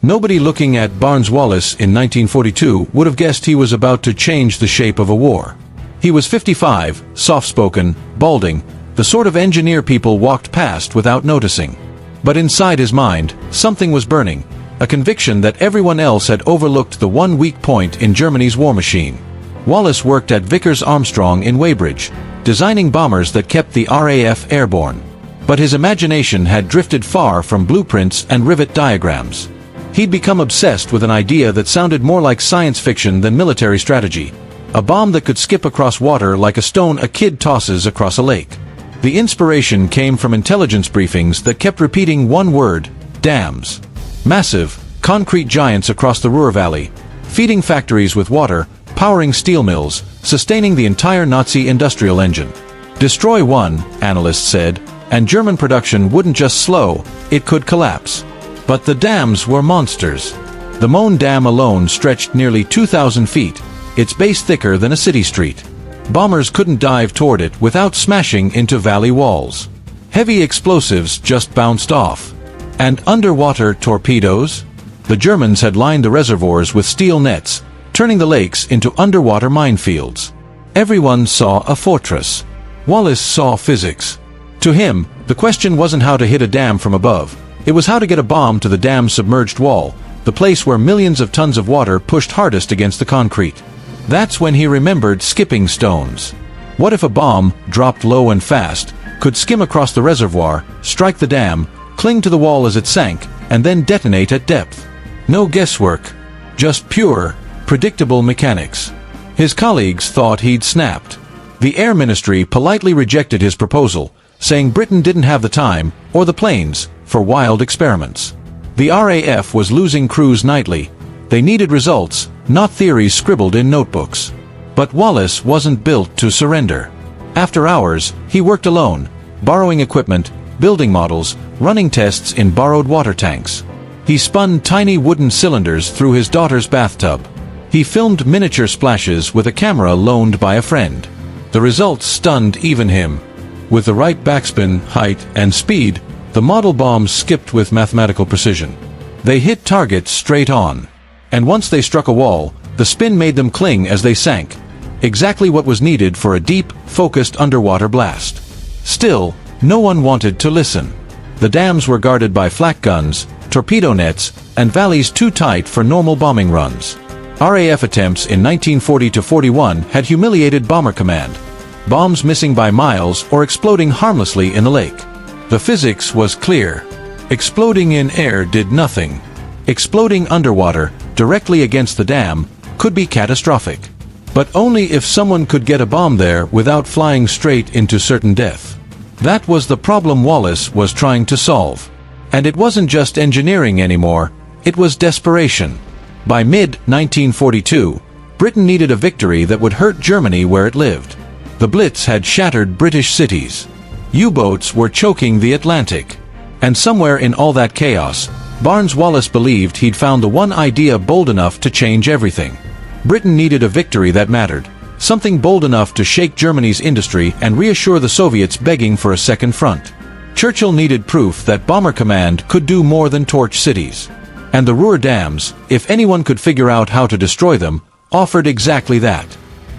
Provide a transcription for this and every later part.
Nobody looking at Wallis in 1942 would have guessed he was about to change the shape of a war. He was 55, soft-spoken, balding, the sort of engineer people walked past without noticing. But inside his mind, something was burning, a conviction that everyone else had overlooked the one weak point in Germany's war machine. Wallis worked at Vickers Armstrong in Weybridge, designing bombers that kept the RAF airborne. But his imagination had drifted far from blueprints and rivet diagrams. He'd become obsessed with an idea that sounded more like science fiction than military strategy. A bomb that could skip across water like a stone a kid tosses across a lake. The inspiration came from intelligence briefings that kept repeating one word: dams. Massive, concrete giants across the Ruhr Valley, feeding factories with water, powering steel mills, sustaining the entire Nazi industrial engine. Destroy one, analysts said, and German production wouldn't just slow, it could collapse. But the dams were monsters. The Möhne Dam alone stretched nearly 2,000 feet, its base thicker than a city street. Bombers couldn't dive toward it without smashing into valley walls. Heavy explosives just bounced off. And underwater torpedoes? The Germans had lined the reservoirs with steel nets, turning the lakes into underwater minefields. Everyone saw a fortress. Wallis saw physics. To him, the question wasn't how to hit a dam from above. It was how to get a bomb to the dam's submerged wall, the place where millions of tons of water pushed hardest against the concrete. That's when he remembered skipping stones. What if a bomb, dropped low and fast, could skim across the reservoir, strike the dam, cling to the wall as it sank, and then detonate at depth? No guesswork. Just pure, predictable mechanics. His colleagues thought he'd snapped. The Air Ministry politely rejected his proposal, saying Britain didn't have the time, or the planes, for wild experiments. The RAF was losing crews nightly. They needed results, not theories scribbled in notebooks. But Wallis wasn't built to surrender. After hours, he worked alone, borrowing equipment, building models, running tests in borrowed water tanks. He spun tiny wooden cylinders through his daughter's bathtub. He filmed miniature splashes with a camera loaned by a friend. The results stunned even him. With the right backspin, height, and speed, the model bombs skipped with mathematical precision. They hit targets straight on. And once they struck a wall, the spin made them cling as they sank. Exactly what was needed for a deep, focused underwater blast. Still, no one wanted to listen. The dams were guarded by flak guns, torpedo nets, and valleys too tight for normal bombing runs. RAF attempts in 1940-41 had humiliated Bomber Command. Bombs missing by miles or exploding harmlessly in the lake. The physics was clear. Exploding in air did nothing. Exploding underwater, directly against the dam, could be catastrophic. But only if someone could get a bomb there without flying straight into certain death. That was the problem Wallis was trying to solve. And it wasn't just engineering anymore, it was desperation. By mid-1942, Britain needed a victory that would hurt Germany where it lived. The Blitz had shattered British cities. U-boats were choking the Atlantic. And somewhere in all that chaos, Wallis believed he'd found the one idea bold enough to change everything. Britain needed a victory that mattered, something bold enough to shake Germany's industry and reassure the Soviets begging for a second front. Churchill needed proof that Bomber Command could do more than torch cities. And the Ruhr dams, if anyone could figure out how to destroy them, offered exactly that.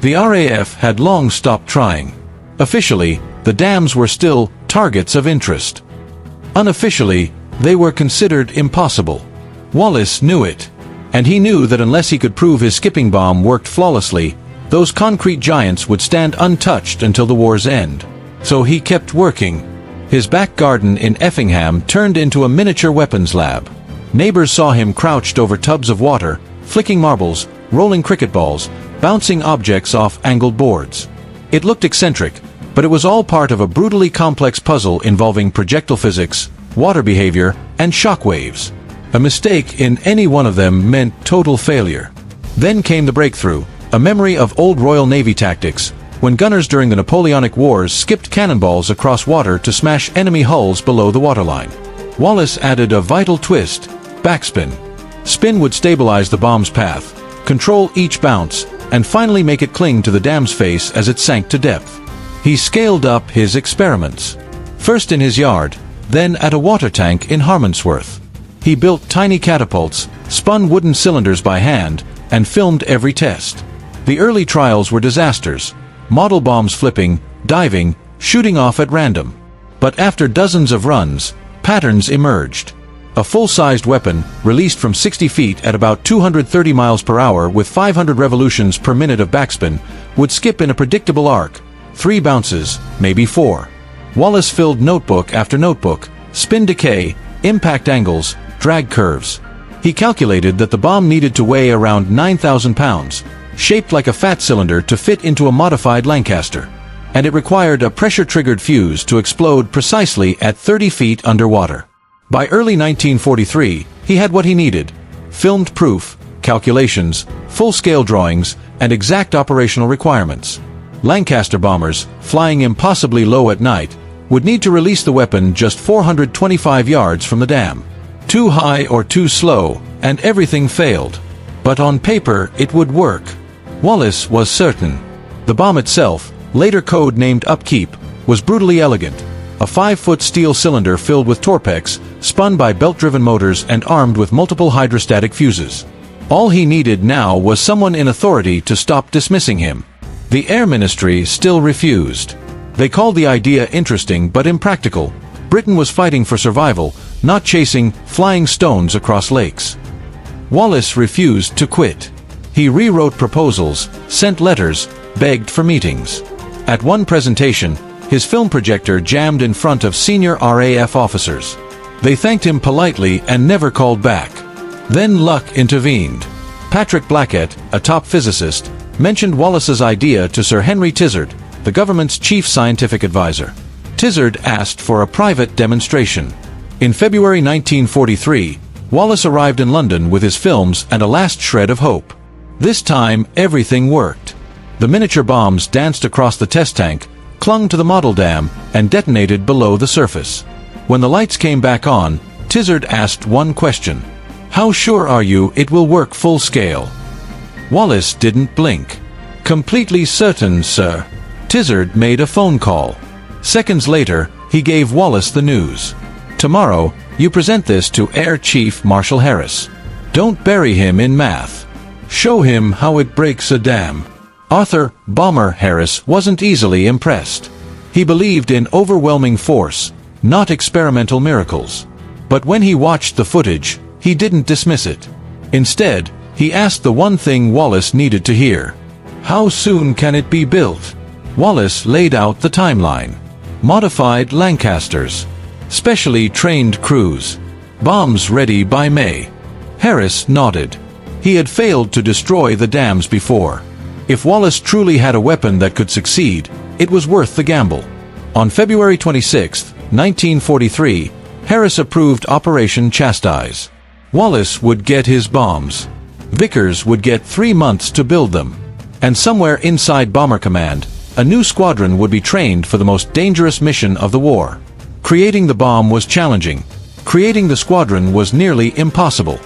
The RAF had long stopped trying. Officially, the dams were still targets of interest. Unofficially, they were considered impossible. Wallis knew it. And he knew that unless he could prove his skipping bomb worked flawlessly, those concrete giants would stand untouched until the war's end. So he kept working. His back garden in Effingham turned into a miniature weapons lab. Neighbors saw him crouched over tubs of water, flicking marbles, rolling cricket balls, bouncing objects off angled boards. It looked eccentric, but it was all part of a brutally complex puzzle involving projectile physics, water behavior, and shock waves. A mistake in any one of them meant total failure. Then came the breakthrough, a memory of old Royal Navy tactics, when gunners during the Napoleonic Wars skipped cannonballs across water to smash enemy hulls below the waterline. Wallis added a vital twist: backspin. Spin would stabilize the bomb's path, control each bounce, and finally make it cling to the dam's face as it sank to depth. He scaled up his experiments. First in his yard, then at a water tank in Harmondsworth. He built tiny catapults, spun wooden cylinders by hand, and filmed every test. The early trials were disasters. Model bombs flipping, diving, shooting off at random. But after dozens of runs, patterns emerged. A full-sized weapon, released from 60 feet at about 230 miles per hour with 500 revolutions per minute of backspin, would skip in a predictable arc. 3 bounces, maybe 4. Wallis filled notebook after notebook, spin decay, impact angles, drag curves. He calculated that the bomb needed to weigh around 9,000 pounds, shaped like a fat cylinder to fit into a modified Lancaster. And it required a pressure-triggered fuse to explode precisely at 30 feet underwater. By early 1943, he had what he needed: filmed proof, calculations, full-scale drawings, and exact operational requirements. Lancaster bombers, flying impossibly low at night, would need to release the weapon just 425 yards from the dam. Too high or too slow, and everything failed. But on paper, it would work. Wallis was certain. The bomb itself, later code-named Upkeep, was brutally elegant. A 5-foot steel cylinder filled with Torpex, spun by belt-driven motors and armed with multiple hydrostatic fuses. All he needed now was someone in authority to stop dismissing him. The Air Ministry still refused. They called the idea interesting but impractical. Britain was fighting for survival, not chasing flying stones across lakes. Wallis refused to quit. He rewrote proposals, sent letters, begged for meetings. At one presentation, his film projector jammed in front of senior RAF officers. They thanked him politely and never called back. Then luck intervened. Patrick Blackett, a top physicist, mentioned Wallis's idea to Sir Henry Tizard, the government's chief scientific advisor. Tizard asked for a private demonstration. In February 1943, Wallis arrived in London with his films and a last shred of hope. This time, everything worked. The miniature bombs danced across the test tank, clung to the model dam, and detonated below the surface. When the lights came back on, Tizard asked one question: "How sure are you it will work full scale?" Wallis didn't blink. "Completely certain, sir." Tizard made a phone call. Seconds later, he gave Wallis the news. "Tomorrow, you present this to Air Chief Marshal Harris. Don't bury him in math. Show him how it breaks a dam." Arthur "Bomber" Harris wasn't easily impressed. He believed in overwhelming force, not experimental miracles. But when he watched the footage, he didn't dismiss it. Instead, he asked the one thing Wallis needed to hear: "How soon can it be built?" Wallis laid out the timeline. Modified Lancasters. Specially trained crews. Bombs ready by May. Harris nodded. He had failed to destroy the dams before. If Wallis truly had a weapon that could succeed, it was worth the gamble. On February 26, 1943, Harris approved Operation Chastise. Wallis would get his bombs. Vickers would get 3 months to build them. And somewhere inside Bomber Command, a new squadron would be trained for the most dangerous mission of the war. Creating the bomb was challenging. Creating the squadron was nearly impossible.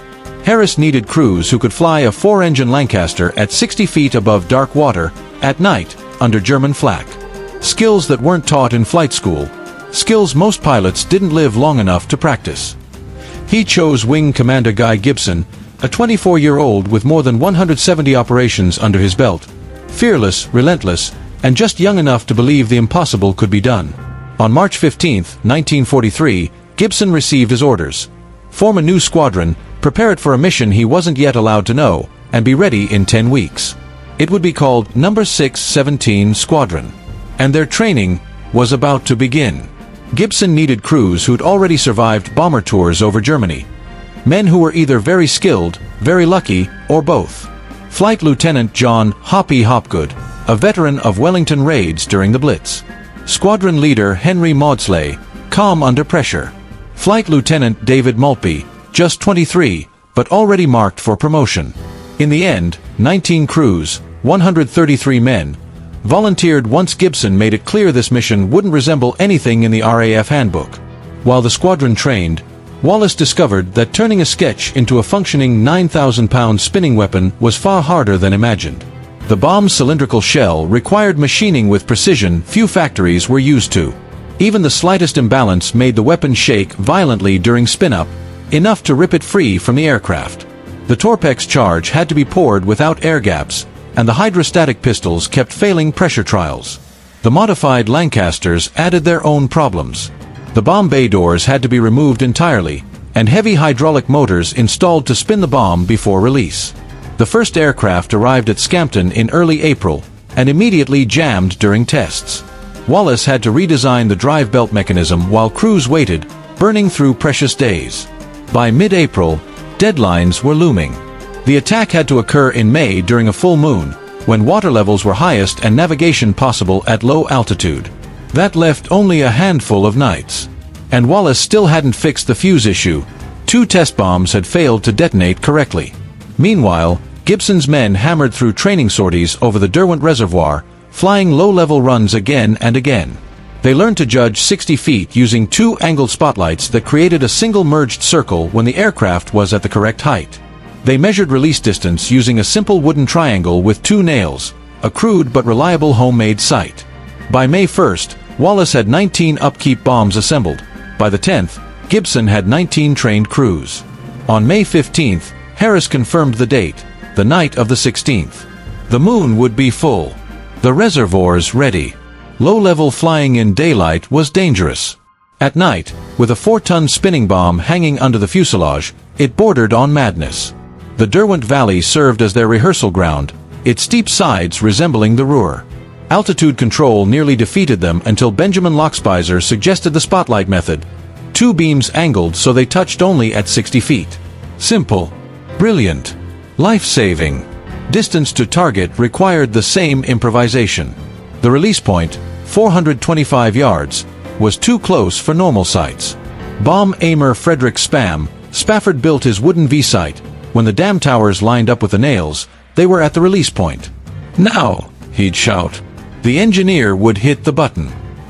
Harris needed crews who could fly a 4-engine Lancaster at 60 feet above dark water, at night, under German flak. Skills that weren't taught in flight school. Skills most pilots didn't live long enough to practice. He chose Wing Commander Guy Gibson, a 24-year-old with more than 170 operations under his belt. Fearless, relentless, and just young enough to believe the impossible could be done. On March 15, 1943, Gibson received his orders. Form a new squadron, prepare it for a mission he wasn't yet allowed to know, and be ready in 10 weeks. It would be called No. 617 Squadron. And their training was about to begin. Gibson needed crews who'd already survived bomber tours over Germany. Men who were either very skilled, very lucky, or both. Flight Lieutenant John "Hoppy" Hopgood, a veteran of Wellington raids during the Blitz. Squadron Leader Henry Maudslay, calm under pressure. Flight Lieutenant David Maltby, just 23, but already marked for promotion. In the end, 19 crews, 133 men, volunteered once Gibson made it clear this mission wouldn't resemble anything in the RAF handbook. While the squadron trained, Wallis discovered that turning a sketch into a functioning 9,000-pound spinning weapon was far harder than imagined. The bomb's cylindrical shell required machining with precision few factories were used to. Even the slightest imbalance made the weapon shake violently during spin-up, enough to rip it free from the aircraft. The Torpex charge had to be poured without air gaps, and the hydrostatic pistols kept failing pressure trials. The modified Lancasters added their own problems. The bomb bay doors had to be removed entirely, and heavy hydraulic motors installed to spin the bomb before release. The first aircraft arrived at Scampton in early April, and immediately jammed during tests. Wallis had to redesign the drive belt mechanism while crews waited, burning through precious days. By mid-April, deadlines were looming. The attack had to occur in May during a full moon, when water levels were highest and navigation possible at low altitude. That left only a handful of nights. And Wallis still hadn't fixed the fuse issue. 2 test bombs had failed to detonate correctly. Meanwhile, Gibson's men hammered through training sorties over the Derwent Reservoir, flying low-level runs again and again. They learned to judge 60 feet using 2 angled spotlights that created a single merged circle when the aircraft was at the correct height. They measured release distance using a simple wooden triangle with 2 nails, a crude but reliable homemade sight. By May 1st, Wallis had 19 upkeep bombs assembled. By the 10th, Gibson had 19 trained crews. On May 15th, Harris confirmed the date, the night of the 16th. The moon would be full. The reservoirs ready. Low-level flying in daylight was dangerous. At night, with a 4-ton spinning bomb hanging under the fuselage, it bordered on madness. The Derwent Valley served as their rehearsal ground, its steep sides resembling the Ruhr. Altitude control nearly defeated them until Benjamin Lochspizer suggested the spotlight method. 2 beams angled so they touched only at 60 feet. Simple. Brilliant. Life-saving. Distance to target required the same improvisation. The release point, 425 yards, was too close for normal sights. Bomb aimer Frederick Spafford built his wooden V-sight. When the dam towers lined up with the nails, they were at the release point. Now, he'd shout. The engineer would hit the button.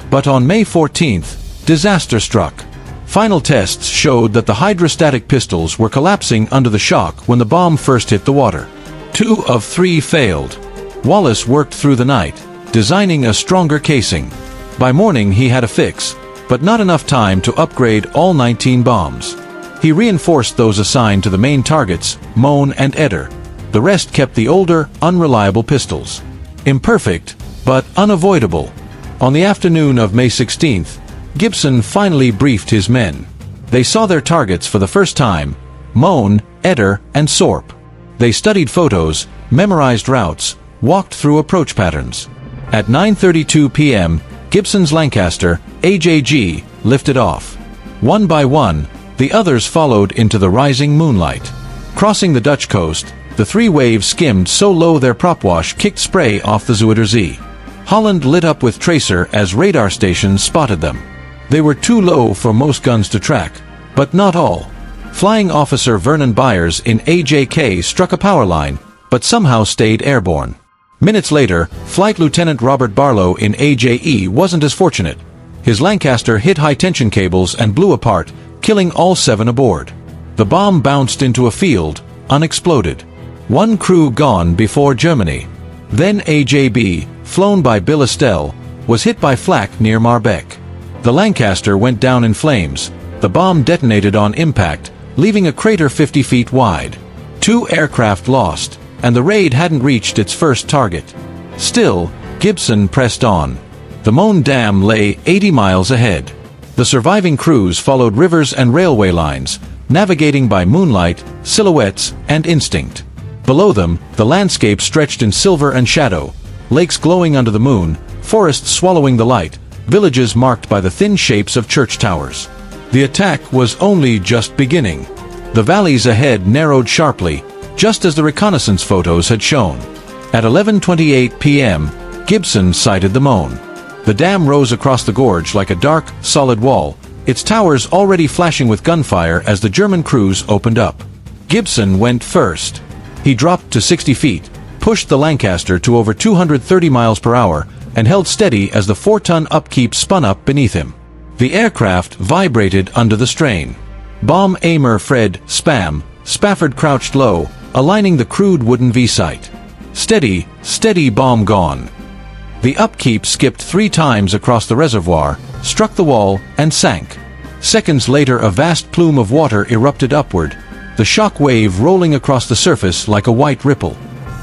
But on May 14th, disaster struck. Final tests showed that the hydrostatic pistols were collapsing under the shock when the bomb first hit the water. 2 of 3 failed. Wallis worked through the night, designing a stronger casing. By morning he had a fix, but not enough time to upgrade all 19 bombs. He reinforced those assigned to the main targets, Moan and Eder. The rest kept the older, unreliable pistols. Imperfect, but unavoidable. On the afternoon of May 16th, Gibson finally briefed his men. They saw their targets for the first time, Moan, Eder, and Sorp. They studied photos, memorized routes, walked through approach patterns. At 9:32 p.m., Gibson's Lancaster, AJG, lifted off. One by one, the others followed into the rising moonlight. Crossing the Dutch coast, the 3 waves skimmed so low their propwash kicked spray off the Zuiderzee. Holland lit up with tracer as radar stations spotted them. They were too low for most guns to track, but not all. Flying Officer Vernon Byers in AJK struck a power line, but somehow stayed airborne. Minutes later, Flight Lieutenant Robert Barlow in AJE wasn't as fortunate. His Lancaster hit high-tension cables and blew apart, killing all 7 aboard. The bomb bounced into a field, unexploded. 1 crew gone before Germany. Then AJB, flown by Bill Estelle, was hit by flak near Marbeck. The Lancaster went down in flames. The bomb detonated on impact, leaving a crater 50 feet wide. 2 aircraft lost, and the raid hadn't reached its first target. Still, Gibson pressed on. The Moan Dam lay 80 miles ahead. The surviving crews followed rivers and railway lines, navigating by moonlight, silhouettes, and instinct. Below them, the landscape stretched in silver and shadow, lakes glowing under the moon, forests swallowing the light, villages marked by the thin shapes of church towers. The attack was only just beginning. The valleys ahead narrowed sharply, just as the reconnaissance photos had shown. At 11:28 p.m., Gibson sighted the Moan. The dam rose across the gorge like a dark, solid wall, its towers already flashing with gunfire as the German crews opened up. Gibson went first. He dropped to 60 feet, pushed the Lancaster to over 230 miles per hour, and held steady as the 4-ton upkeep spun up beneath him. The aircraft vibrated under the strain. Bomb aimer Spafford crouched low, aligning the crude wooden V-sight. Steady, steady bomb gone. The upkeep skipped 3 times across the reservoir, struck the wall, and sank. Seconds later a vast plume of water erupted upward, the shock wave rolling across the surface like a white ripple.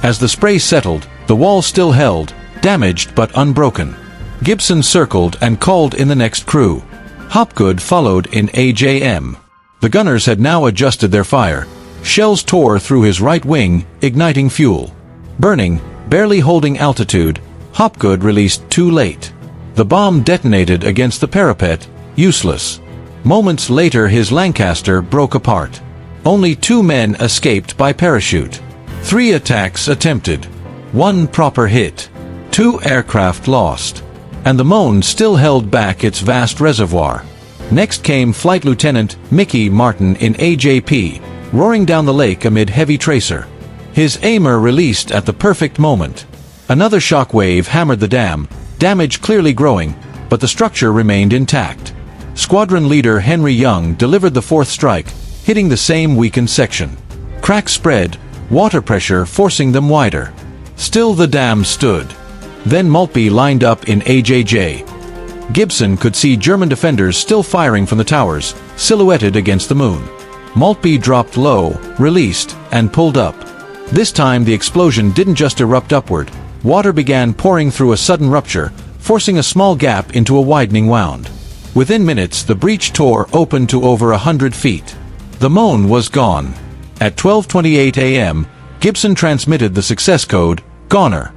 As the spray settled, the wall still held, damaged but unbroken. Gibson circled and called in the next crew. Hopgood followed in AJM. The gunners had now adjusted their fire. Shells tore through his right wing, igniting fuel. Burning, barely holding altitude, Hopgood released too late. The bomb detonated against the parapet, useless. Moments later his Lancaster broke apart. Only 2 men escaped by parachute. 3 attacks attempted. 1 proper hit. 2 aircraft lost. And the Moan still held back its vast reservoir. Next came Flight Lieutenant Mickey Martin in AJP, roaring down the lake amid heavy tracer. His aimer released at the perfect moment. Another shock wave hammered the dam, damage clearly growing, but the structure remained intact. Squadron leader Henry Young delivered the 4th strike, hitting the same weakened section. Cracks spread, water pressure forcing them wider. Still the dam stood. Then Maltby lined up in AJJ. Gibson could see German defenders still firing from the towers, silhouetted against the moon. Maltby dropped low, released, and pulled up. This time the explosion didn't just erupt upward. Water began pouring through a sudden rupture, forcing a small gap into a widening wound. Within minutes the breach tore open to over 100 feet. The Moan was gone. At 12:28 a.m., Gibson transmitted the success code, "Goner."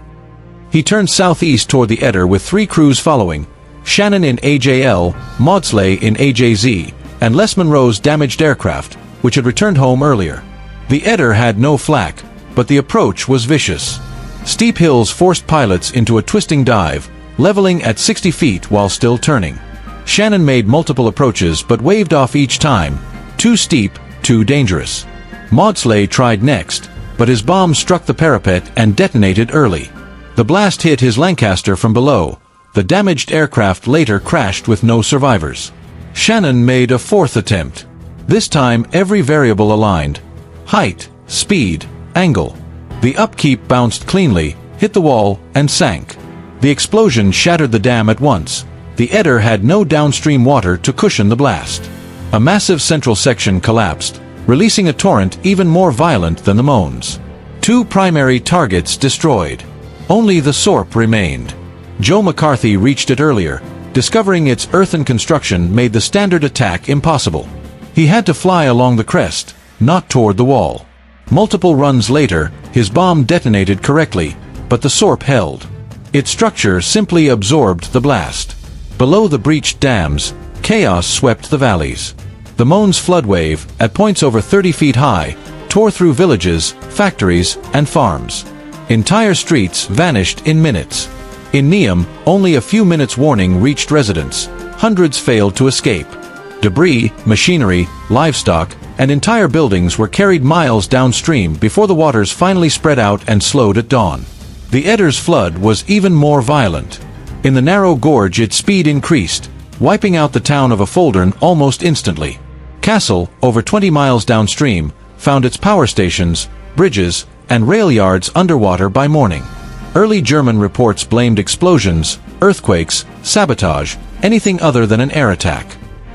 He turned southeast toward the Eder with 3 crews following, Shannon in AJL, Maudslay in AJZ, and Les Munro's damaged aircraft, which had returned home earlier. The Eder had no flak, but the approach was vicious. Steep hills forced pilots into a twisting dive, leveling at 60 feet while still turning. Shannon made multiple approaches but waved off each time. Too steep, too dangerous. Maudslay tried next, but his bomb struck the parapet and detonated early. The blast hit his Lancaster from below. The damaged aircraft later crashed with no survivors. Shannon made a 4th attempt. This time every variable aligned. Height, speed, angle. The upkeep bounced cleanly, hit the wall, and sank. The explosion shattered the dam at once. The Eder had no downstream water to cushion the blast. A massive central section collapsed, releasing a torrent even more violent than the Moan's. 2 primary targets destroyed. Only the Sorp remained. Joe McCarthy reached it earlier. Discovering its earthen construction made the standard attack impossible. He had to fly along the crest, not toward the wall. Multiple runs later, his bomb detonated correctly, but the Sorp held. Its structure simply absorbed the blast. Below the breached dams, chaos swept the valleys. The Moan's flood wave, at points over 30 feet high, tore through villages, factories, and farms. Entire streets vanished in minutes. In Neum, only a few minutes' warning reached residents. Hundreds failed to escape. Debris, machinery, livestock, and entire buildings were carried miles downstream before the waters finally spread out and slowed at dawn. The Eder's flood was even more violent. In the narrow gorge its speed increased, wiping out the town of Afoldern almost instantly. Kassel, over 20 miles downstream, found its power stations, bridges, and rail yards underwater by morning. Early German reports blamed explosions, earthquakes, sabotage, anything other than an air attack.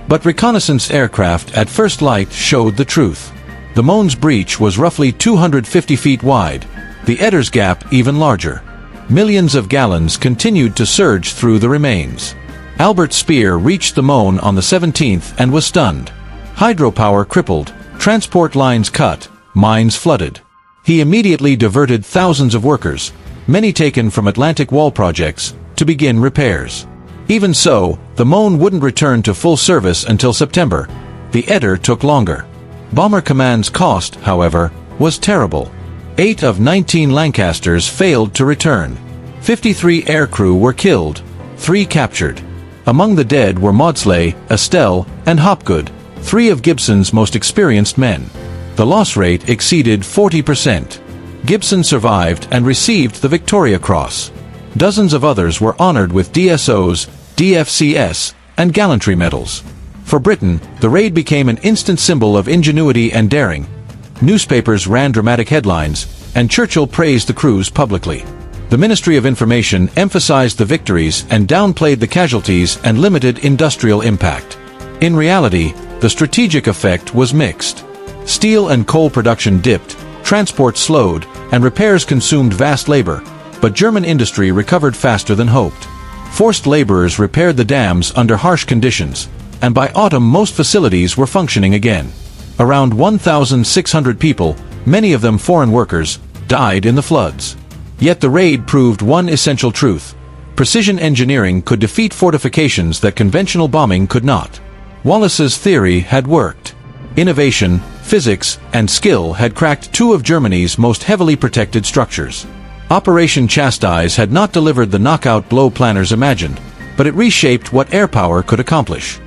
But reconnaissance aircraft at first light showed the truth. The Moan's breach was roughly 250 feet wide, the Eder's gap even larger. Millions of gallons continued to surge through the remains. Albert Speer reached the Moan on the 17th and was stunned. Hydropower crippled, transport lines cut, mines flooded. He immediately diverted thousands of workers, many taken from Atlantic Wall projects, to begin repairs. Even so, the Moan wouldn't return to full service until September. The Eder took longer. Bomber Command's cost, however, was terrible. 8 of 19 Lancasters failed to return. 53 aircrew were killed, 3 captured. Among the dead were Maudslay, Estelle, and Hopgood, 3 of Gibson's most experienced men. The loss rate exceeded 40%. Gibson survived and received the Victoria Cross. Dozens of others were honored with DSOs, DFCS, and gallantry medals. For Britain, the raid became an instant symbol of ingenuity and daring. Newspapers ran dramatic headlines, and Churchill praised the crews publicly. The Ministry of Information emphasized the victories and downplayed the casualties and limited industrial impact. In reality, the strategic effect was mixed. Steel and coal production dipped, transport slowed, and repairs consumed vast labor, but German industry recovered faster than hoped. Forced laborers repaired the dams under harsh conditions, and by autumn most facilities were functioning again. Around 1,600 people, many of them foreign workers, died in the floods. Yet the raid proved one essential truth: precision engineering could defeat fortifications that conventional bombing could not. Wallis's theory had worked. Innovation, physics, and skill had cracked two of Germany's most heavily protected structures. Operation Chastise had not delivered the knockout blow planners imagined, but it reshaped what air power could accomplish.